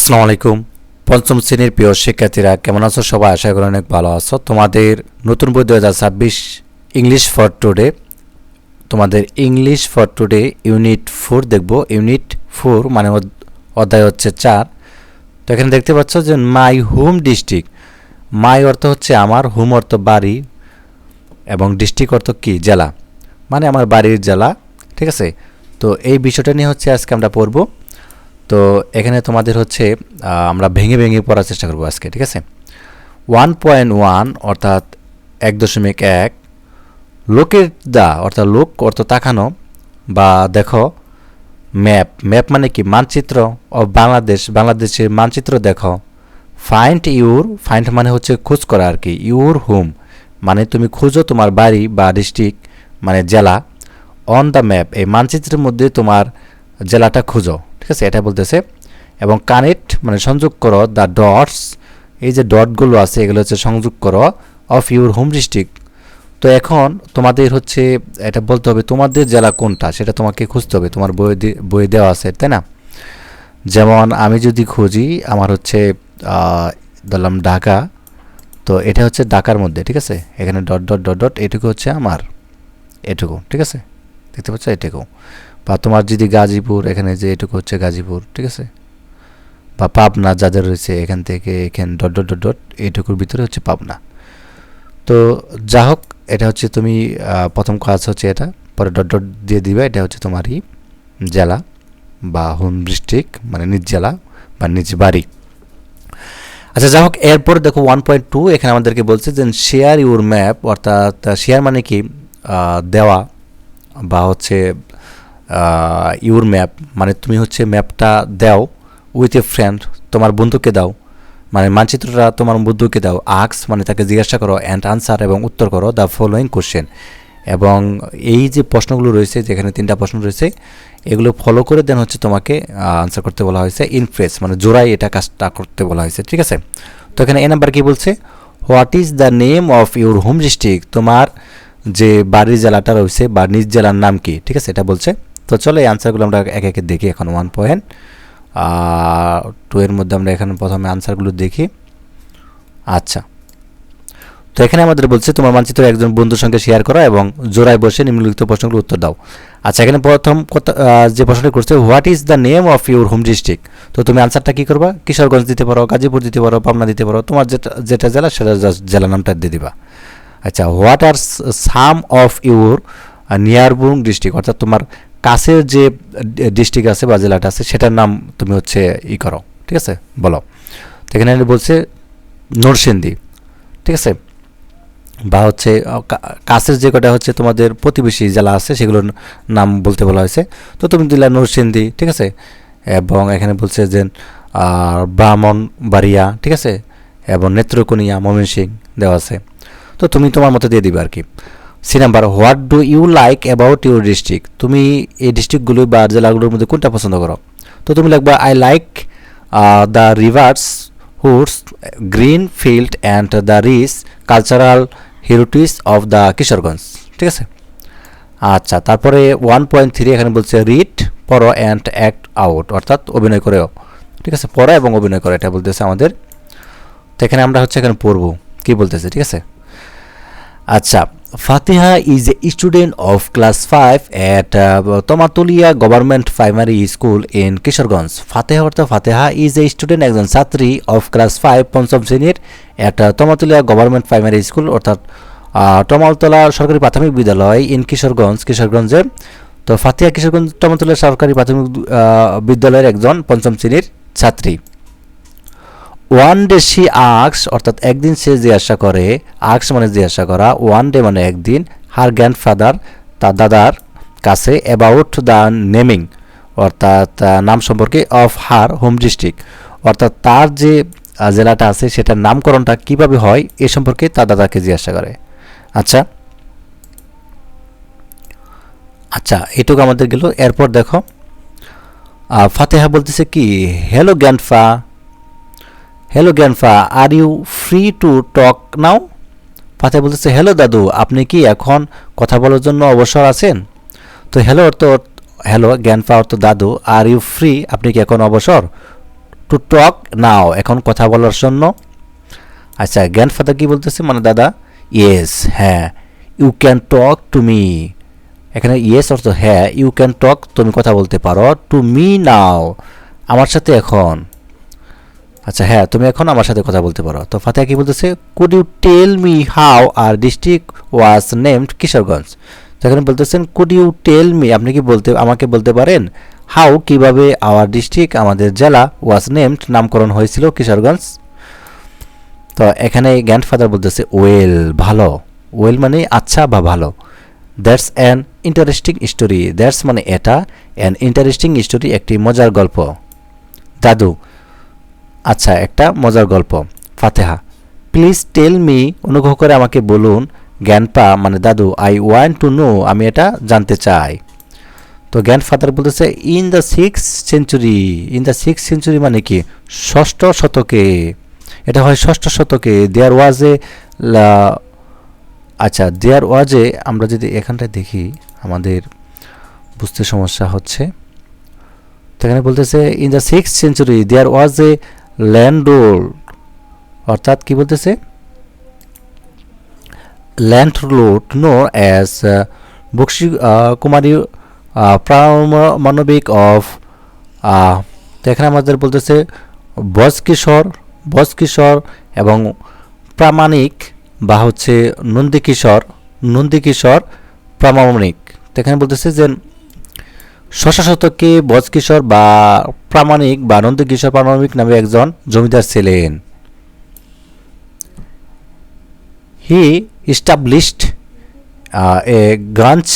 আসসালামু আলাইকুম। পঞ্চম শ্রেণীর প্রিয় শিক্ষার্থীরা কেমন আছো? সবাই আশা করি অনেক ভালো আছো। তোমাদের নতুন বই 2026 ইংলিশ ফর টুডে, তোমাদের ইংলিশ ফর টুডে ইউনিট 4 দেখব। ইউনিট 4 মানে অধ্যায় হচ্ছে 4। তো এখানে দেখতে পাচ্ছ যে মাই হোম ডিস্ট্রিক্ট। মাই অর্থ হচ্ছে আমার, হোম অর্থ বাড়ি, এবং ডিস্ট্রিক্ট অর্থ কি? জেলা, মানে আমার বাড়ির জেলা। ঠিক আছে, তো এই বিষয়টা নিয়ে হচ্ছে আজকে আমরা পড়ব। তো এখানে তোমাদের হচ্ছে আমরা ভেঙে ভেঙে পড়ার চেষ্টা করবো আজকে। ঠিক আছে, 1.1 অর্থাৎ 1.1, লোকের দা অর্থাৎ লোক অর্থ তাকানো বা দেখো, ম্যাপ, ম্যাপ মানে কি? মানচিত্র অফ বাংলাদেশ, বাংলাদেশের মানচিত্র দেখো। ফাইন্ড ইউর, ফাইন্ড মানে হচ্ছে খোঁজ করা আর কি। ইউর হোম মানে তুমি খুঁজো তোমার বাড়ি বা ডিস্ট্রিক্ট মানে জেলা। অন দ্য ম্যাপ এই মানচিত্রের মধ্যে তোমার জেলাটা খুঁজো। ঠিক আছে, এটা বলতেছে। এবং কানেক্ট মানে সংযোগ করো, দ্য ডটস, এই যে ডটগুলো আছে এগুলো হচ্ছে সংযোগ করো, অফ ইউর হোম ডিস্ট্রিক্ট। তো এখন তোমাদের হচ্ছে এটা বলতে হবে তোমাদের জেলা কোনটা, সেটা তোমাকে খুঁজতে হবে। তোমার বই দেওয়া আছে, তাই না? যেমন আমি যদি খুঁজি, আমার হচ্ছে ধরলাম ঢাকা, তো এটা হচ্ছে ঢাকার মধ্যে। ঠিক আছে, এখানে ডট ডট ডট ডট, এটুকু হচ্ছে আমার, এটুকু। ঠিক আছে, দেখতে পাচ্ছ এটুকু। বা তোমার যদি গাজীপুর, এখানে যে এটুকু হচ্ছে গাজীপুর। ঠিক আছে, বা পাবনা যাদের রয়েছে এখান থেকে এখানে ডট ডট ডট ডট, এইটুকুর ভিতরে হচ্ছে পাবনা। তো যা হোক, এটা হচ্ছে তুমি প্রথম কাজ হচ্ছে এটা, পরে ডট ডট দিয়ে দিবে। এটা হচ্ছে তোমারই জেলা বা হোম ডিস্ট্রিক্ট মানে নিজ জেলা বা নিজ বাড়ি। আচ্ছা, যা হোক, এরপর দেখো 1.2 এখানে আমাদেরকে বলছে যে শেয়ার ইউর ম্যাপ, অর্থাৎ শেয়ার মানে কি? দেওয়া, বা হচ্ছে ইউর ম্যাপ মানে তুমি হচ্ছে ম্যাপটা দাও উইথ এ ফ্রেন্ড, তোমার বন্ধুকে দাও, মানে মানচিত্রটা তোমার বন্ধুকে দাও। আক্স মানে তাকে জিজ্ঞাসা করো, অ্যান্ড আনসার এবং উত্তর করো দ্য ফলোয়িং কোশ্চেন। এবং এই যে প্রশ্নগুলো রয়েছে, যেখানে 3টা প্রশ্ন রয়েছে, এগুলো ফলো করে দেন হচ্ছে তোমাকে আনসার করতে বলা হয়েছে। ইনফ্রেস মানে জোড়াই এটা কাজটা করতে বলা হয়েছে। ঠিক আছে, তো এখানে এ নাম্বার কি বলছে? What is the name of your home district, তোমার যে বাড়ির জেলাটা রয়েছে বা নিজ জেলার নাম কি? ঠিক আছে, এটা বলছে। তো চলো এই আনসারগুলো আমরা একে একে দেখি। এখন 1.2 এর মধ্যে আমরা এখানে প্রথমে আনসারগুলো দেখি। আচ্ছা, তো এখানে আমাদের বলছে তোমার মানচিত্র একজন বন্ধুর সঙ্গে শেয়ার করা এবং জোড়ায় বসে নিম্নলিখিত প্রশ্নগুলো উত্তর দাও। আচ্ছা, এখানে প্রথম যে প্রশ্নটি করছে, what is the name of your home district, তো তুমি আনসারটা কী করবা? কিশোরগঞ্জ দিতে পারো, গাজীপুর দিতে পারো, পাবনা দিতে পারো, তোমার যেটা জেলা সেটা জেলা নামটা দিয়ে দিবা। আচ্ছা, what are some of your nearby district, অর্থাৎ তোমার কাছের যে ডিস্ট্রিক্ট আছে বা জেলাটা আছে সেটার নাম তুমি হচ্ছে করো। ঠিক আছে, বলো। তো এখানে বলছে নরসিংদী। ঠিক আছে, বা হচ্ছে কাছের যে কটা হচ্ছে তোমাদের প্রতিবেশী জেলা আছে সেগুলোর নাম বলতে বলা হয়েছে। তো তুমি দিলা নরসিংদী। ঠিক আছে, এবং এখানে বলছে যে ব্রাহ্মণবাড়িয়া। ঠিক আছে, এবং নেত্রকোনিয়া, ময়মনসিংহ দেওয়া আছে। তো তুমি তোমার মতো দিয়ে দিবে আর কি। C number, what do you like about your district, তুমি এই ডিস্ট্রিক্টগুলো বা জেলাগুলোর মধ্যে কোনটা পছন্দ করো? তো তুমি লিখবা I like the rivers woods, green field and the rich cultural heritage of the Kishoreganj. ঠিক আছে, আচ্ছা, তারপরে 1.3 এখানে বলছে রিড, পড়ো, অ্যান্ড অ্যাক্ট আউট, অর্থাৎ অভিনয় করেও। ঠিক আছে, পড়া এবং অভিনয় করে, এটা বলতেছে আমাদের। তো এখানে আমরা হচ্ছে এখানে পড়বো কী বলতেছে। ঠিক আছে, আচ্ছা, Fateha is a student of class 5 at Tomatulia government primary school in Kishoreganj. Fateha অর্থাৎ ফাতেহা ইজ এ স্টুডেন্ট একজন ছাত্রী অফ ক্লাস 5 পঞ্চম শ্রেণীর at Tomatulia government primary school, অর্থাৎ টমালতলা সরকারি প্রাথমিক বিদ্যালয় ইন কিশোরগঞ্জ, কিশোরগঞ্জে। তো ফাতেহা কিশোরগঞ্জ টমালতলা সরকারি প্রাথমিক বিদ্যালয়ের একজন পঞ্চম শ্রেণীর ছাত্রী। ওয়ান ডে শি আক্স, অর্থাৎ একদিন সে জিজ্ঞাসা করে, আক্স মানে জিজ্ঞাসা করা, ওয়ান ডে মানে একদিন, হার গ্র্যান্ডফাদার তার দাদার কাছে, অ্যাবাউট দ্য নেমিং অর্থাৎ নাম সম্পর্কে, অফ হার হোম ডিস্ট্রিক্ট অর্থাৎ তার যে জেলাটা আছে সেটার নামকরণটা কিভাবে হয় এ সম্পর্কে তার দাদাকে জিজ্ঞাসা করে। আচ্ছা আচ্ছা, এটুকু আমাদের গেল। এরপর দেখো ফাতেহা বলতেছে কি, hello grandpa, hello grandpa, are you free to talk now. Fateha বলতেছে, হ্যালো দাদু, আপনি কি এখন কথা বলার জন্য অবসর আছেন? তো হ্যালো অর্থ হ্যালো, গ্র্যান্ডফা অর্থ দাদু, আর ইউ ফ্রি আপনি কি এখন অবসর, টু টক নাও, এখন কথা বলার জন্য। আচ্ছা, গ্র্যান্ডফাদার কি বলতেছে, মানে দাদা, ইয়েস, হ্যাঁ, you can talk to me, এখানে ইয়েস অর্থ হ্যাঁ, ইউ ক্যান টক, তুমি কথা বলতে পারো, টু মি নাও, আমার সাথে এখন। আচ্ছা, হ্যাঁ, তুমি এখন আমার সাথে কথা বলতে পারো। তো ফাতেহা কি বলতেছে, could you tell me how our district was named Kishoreganj. সেখানে বলতেছেন কুড ইউ টেল মি, আপনি কি আমাকে বলতে পারেন, হাউ কিভাবে, আওয়ার ডিস্ট্রিক্ট আমাদের জেলা, ওয়াজ নেমড নামকরণ হয়েছিল কিশোরগঞ্জ। তো এখানে গ্র্যান্ডফাদার বলতেছে ওয়েল, ভালো, ওয়েল মানে আচ্ছা বা ভালো। That's an interesting story, that's মানে এটা, অ্যান ইন্টারেস্টিং স্টোরি একটি মজার গল্প। দাদু, আচ্ছা, একটা মজার গল্প। ফাতেহা, প্লিজ টেল মি, অনুগ্রহ করে আমাকে বলুন। গ্র্যান্ডপা মানে দাদু, আই ওয়ান্ট টু নো, আমি এটা জানতে চাই। তো গ্র্যান্ডফাদার বলতেছে in the 6th century, in the 6th century মানে কি, ষষ্ঠ শতকে, এটা হয় ষষ্ঠ শতকে। দেয়ার ওয়াজ এ, আচ্ছা, দেয়ার ওয়াজ এ, আমরা যদি এখানটায় দেখি আমাদের বুঝতে সমস্যা হচ্ছে। তো এখানে বলতেছে in the 6th century there was a landlord, অর্থাৎ কি বলতেছে, ল্যান্ডলর্ড নো অ্যাজ বক্সি কুমারী পারমাণবিক অফ, তো এখানে আমাদের বলতেছে বজকিশোর এবং প্রামাণিক বা হচ্ছে নন্দীকিশোর প্রামাণিক। তো এখানে বলতেছে যে ষষ্ঠ শতকে বজকিশোর বা প্রামাণিক বা নন্দীকিশোর প্রামাণিক নামে একজন জমিদার ছিলেন। হি established a branch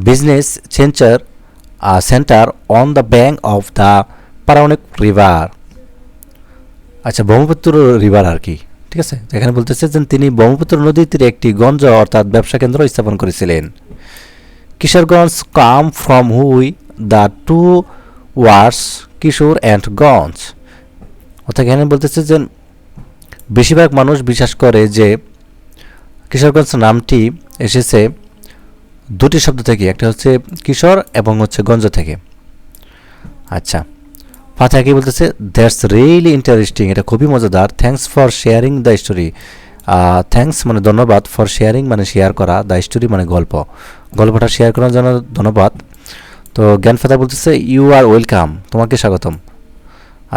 business center on the bank of the Parawnik river, আচ্ছা, ব্রহ্মপুত্র রিভার আর কি, ঠিক আছে। এখানে বলতেছে যে তিনি ব্রহ্মপুত্র নদীর তীরে একটি গঞ্জ অর্থাৎ ব্যবসা কেন্দ্র স্থাপন করেছিলেন। কিশোরগঞ্জ কাম ফ্রম হুই the two words Kishore and Ganj, অর্থাৎ এখানে বলতেছে যে বেশিরভাগ মানুষ বিশ্বাস করে যে কিশোরগঞ্জ নামটি এসেছে দুটি শব্দ থেকে, একটা হচ্ছে কিশোর এবং হচ্ছে গঞ্জ থেকে। আচ্ছা, ফাতেহা কি বলতেছে, দ্যাটস রিয়েলি ইন্টারেস্টিং, এটা খুবই মজাদার। Thanks for sharing the story, thanks মানে ধন্যবাদ, ফর শেয়ারিং মানে শেয়ার করা, দ্য স্টোরি মানে গল্পটা শেয়ার করার জন্য ধন্যবাদ। তো গ্র্যান্ডফাদার বলতেছে ইউ আর ওয়েলকাম, তোমাকে স্বাগতম।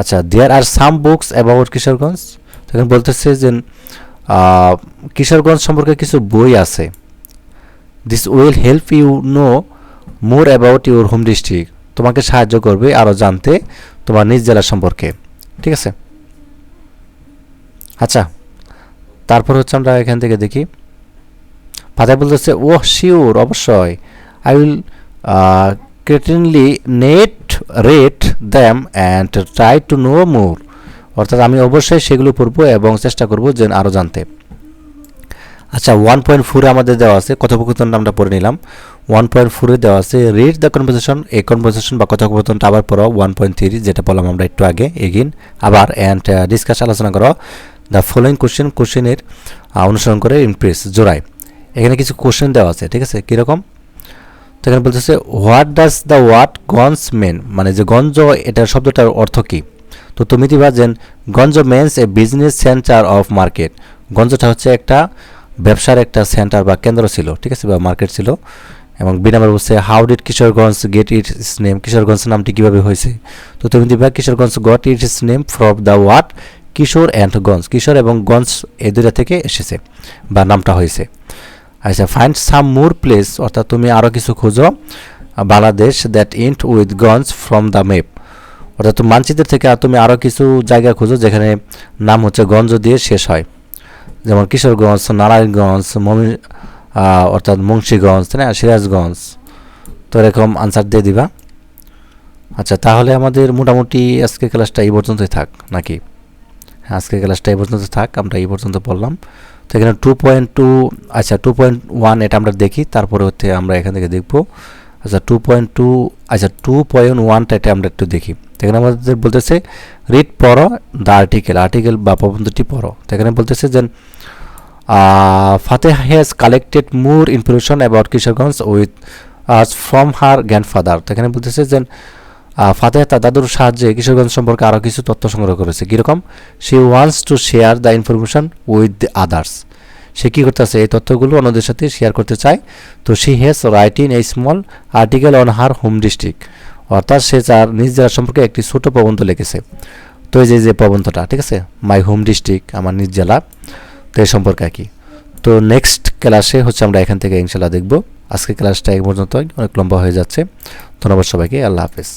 আচ্ছা, there are some books about Kishoreganj, তখন বলতেছে যে কিশোরগঞ্জ সম্পর্কে কিছু বই আছে। This will help you know more about your home district, তোমাকে সাহায্য করবে আরও জানতে তোমার নিজ জেলা সম্পর্কে, ঠিক আছে। আচ্ছা, তারপর হচ্ছে আমরা এখান থেকে দেখি, ফাতেহা বলতেছে ওহ শিওর, অবশ্যই, I will certainly rate them and try to know more, অর্থাৎ আমি অবশ্যই সেগুলো পড়ব এবং চেষ্টা করব যে আরও জানতে। আচ্ছা, 1.4 আমাদের দেওয়া আছে, কথোপকথনটা আমরা পড়ে নিলাম। 1.4 দেওয়া আছে রিড দ্য কনভারসেশন, এই কনভারসেশন বা কথোপকথনটা আবার পড়ো। 1.3 যেটা বললাম আমরা একটু আগে, এগিন আবার, অ্যান্ড ডিসকাস, আলোচনা করো দ্য ফলোয়িং কোশ্চেনের অনুসরণ করে ইমপ্রেস, জোড়ায়। এখানে কিছু কোশ্চেন দেওয়া আছে, ঠিক আছে, কীরকম। তো এখানে বলতেছে হোয়াট ডাজ দ্য ওয়ার্ড গঞ্জ মেন, মানে যে গঞ্জ এটার শব্দটার অর্থ কী। তো তুমি দিবা যে ganj means a business centre of market, গঞ্জটা হচ্ছে একটা ব্যবসার একটা সেন্টার বা কেন্দ্র ছিল, ঠিক আছে, বা মার্কেট ছিল। এবং বি নাম্বার বলছে how did Kishoreganj get its name, Kishoreganj নামটি কীভাবে হয়েছে। তো তুমি দিবা Kishoreganj got its name from the word Kishore and Ganj, Kishore এবং গঞ্জ এই দুইটা থেকে এসেছে বা নামটা হয়েছে। আচ্ছা, ফাইন্ড সাম মোর প্লেস, অর্থাৎ তুমি আরও কিছু খোঁজো বাংলাদেশ দ্যাট ইন্ট উইথ গঞ্জ ফ্রম দ্য ম্যাপ, অর্থাৎ তুমি মানচিত্র থেকে তুমি আরও কিছু জায়গা খোঁজো যেখানে নাম হচ্ছে গঞ্জ দিয়ে শেষ হয়, যেমন কিশোরগঞ্জ, নারায়ণগঞ্জ, অর্থাৎ মুন্সিগঞ্জ, তাই না, সিরাজগঞ্জ। তো এরকম আনসার দিয়ে দিবা। আচ্ছা, তাহলে আমাদের মোটামুটি আজকের ক্লাসটা এই পর্যন্তই থাক নাকি? হ্যাঁ, আজকের ক্লাসটা এই পর্যন্ত থাক, আমরা এই পর্যন্ত পড়লাম। তো এখানে 2.2, আচ্ছা 2.1 এটা আমরা দেখি, তারপরে হচ্ছে আমরা এখান থেকে দেখব। আচ্ছা 2.2, আচ্ছা 2.1টা এটা আমরা একটু দেখি। এখানে আমাদের বলতেছে রিড পড়ো দ্য আর্টিকেল বা প্রবন্ধটি পড়ো। তো এখানে বলতেছে যে Fateha has collected more information about Kishoreganj with from her grandfather. তো এখানে বলতেছে যে ফাতেহা তার দাদুর সাহায্যে কিশোরগঞ্জ সম্পর্কে আরও কিছু তথ্য সংগ্রহ করেছে। কীরকম? She wants to share the information with the others. সে কী করতেছে? এই তথ্যগুলো অন্যদের সাথে শেয়ার করতে চায়। তো she has writing a small article on her home district, অর্থাৎ সে তার নিজ জেলা সম্পর্কে একটি ছোট প্রবন্ধ লিখেছে। তো এই যে প্রবন্ধটা, ঠিক আছে, মাই হোম ডিস্ট্রিক্ট, আমার নিজ জেলা, তো এই সম্পর্কে আর কি। তো নেক্সট ক্লাসে হচ্ছে আমরা এখান থেকে ইনশাল্লাহ দেখব। আজকে ক্লাসটা এই পর্যন্তই, অনেক লম্বা হয়ে যাচ্ছে। ধন্যবাদ সবাইকে, আল্লাহ হাফেজ।